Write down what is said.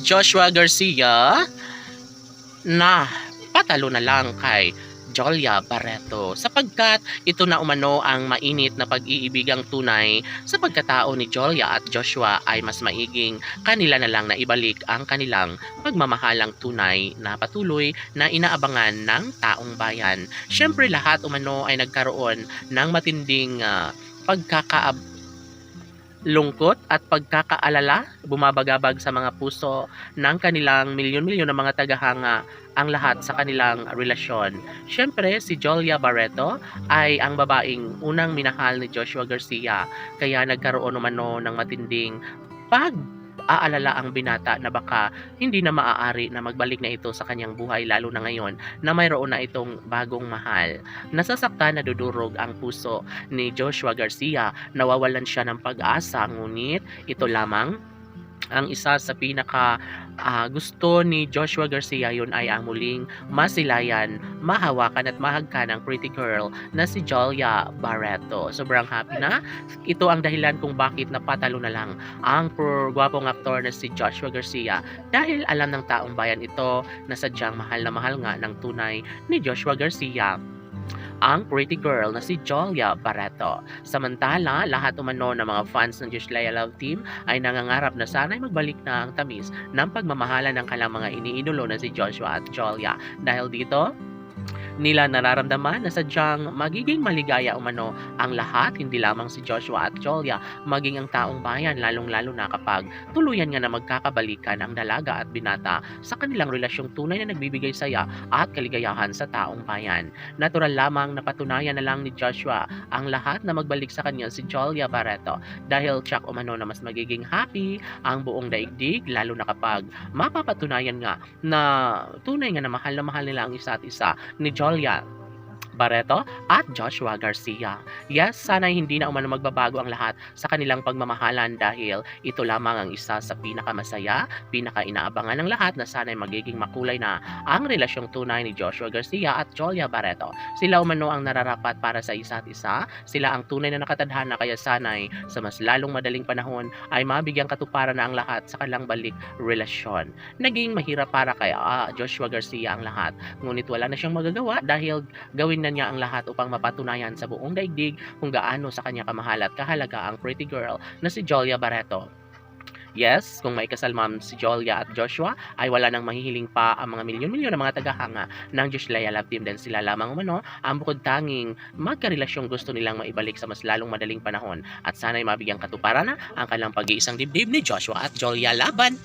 Joshua Garcia na patalo na lang kay Jolia Barreto sapagkat ito na umano ang mainit na pag-iibigang tunay sa pagkatao ni Jolia at Joshua ay mas maiging kanila na lang na ibalik ang kanilang pagmamahalang tunay na patuloy na inaabangan ng taong bayan. Siyempre lahat umano ay nagkaroon ng matinding lungkot at pagkakaalala bumabagabag sa mga puso ng kanilang milyon-milyon na mga tagahanga ang lahat sa kanilang relasyon. Siyempre, si Jolia Barreto ay ang babaeng unang minahal ni Joshua Garcia kaya nagkaroon umano ng matinding aalala ang binata na baka hindi na maaari na magbalik na ito sa kanyang buhay lalo na ngayon na mayroon na itong bagong mahal. Nasasaktan na dudurog ang puso ni Joshua Garcia, nawawalan siya ng pag-asa ngunit ito lamang ang isa sa pinaka gusto ni Joshua Garcia yun ay ang muling masilayan, mahawakan at mahagkan ng pretty girl na si Jolia Barreto. Sobrang happy na. Ito ang dahilan kung bakit napatalo na lang ang gwapong aktor na si Joshua Garcia dahil alam ng taong bayan ito na sadyang mahal na mahal nga ng tunay ni Joshua Garcia ang pretty girl na si Jolia Barreto. Samantala, lahat umano ng mga fans ng Josh Laya Love Team ay nangangarap na sana'y magbalik na ang tamis ng pagmamahala ng kanilang mga iniidolo na si Joshua at Jolia. Dahil dito, nila nararamdaman na sadyang magiging maligaya umano ang lahat, hindi lamang si Joshua at Jolia, maging ang taong bayan, lalong-lalo na kapag tuluyan nga na magkakabalikan ang dalaga at binata sa kanilang relasyong tunay na nagbibigay saya at kaligayahan sa taong bayan. Natural lamang na patunayan na lang ni Joshua ang lahat na magbalik sa kanya si Jolia Barreto dahil tsak umano na mas magiging happy ang buong daigdig lalo na kapag mapapatunayan nga na tunay nga na mahal nila ang isa't isa ni Jolia Barreto at Joshua Garcia. Yes, sana hindi na umano magbabago ang lahat sa kanilang pagmamahalan dahil ito lamang ang isa sa pinakamasaya, pinaka-inaabangan ng lahat na sana'y magiging makulay na ang relasyong tunay ni Joshua Garcia at Jolia Barreto. Sila umano ang nararapat para sa isa't isa, sila ang tunay na nakatadhana kaya sana'y sa mas lalong madaling panahon ay mabigyang katuparan na ang lahat sa kanilang balik relasyon. Naging mahirap para kay Joshua Garcia ang lahat, ngunit wala na siyang magagawa dahil gawin na niya ang lahat upang mapatunayan sa buong daigdig kung gaano sa kanya kamahal at kahalaga ang pretty girl na si Jolia Barreto. Yes, kung may kasalmam si Jolia at Joshua ay wala nang mahihiling pa ang mga milyon-milyon na mga tagahanga ng Josh Laya Love Team dahil sila lamang umano ang bukod tanging magkarelasyong gusto nilang maibalik sa mas lalong madaling panahon at sana'y mabigyang katuparan na ang kanilang pag-iisang dibdib ni Joshua at Jolia Laban.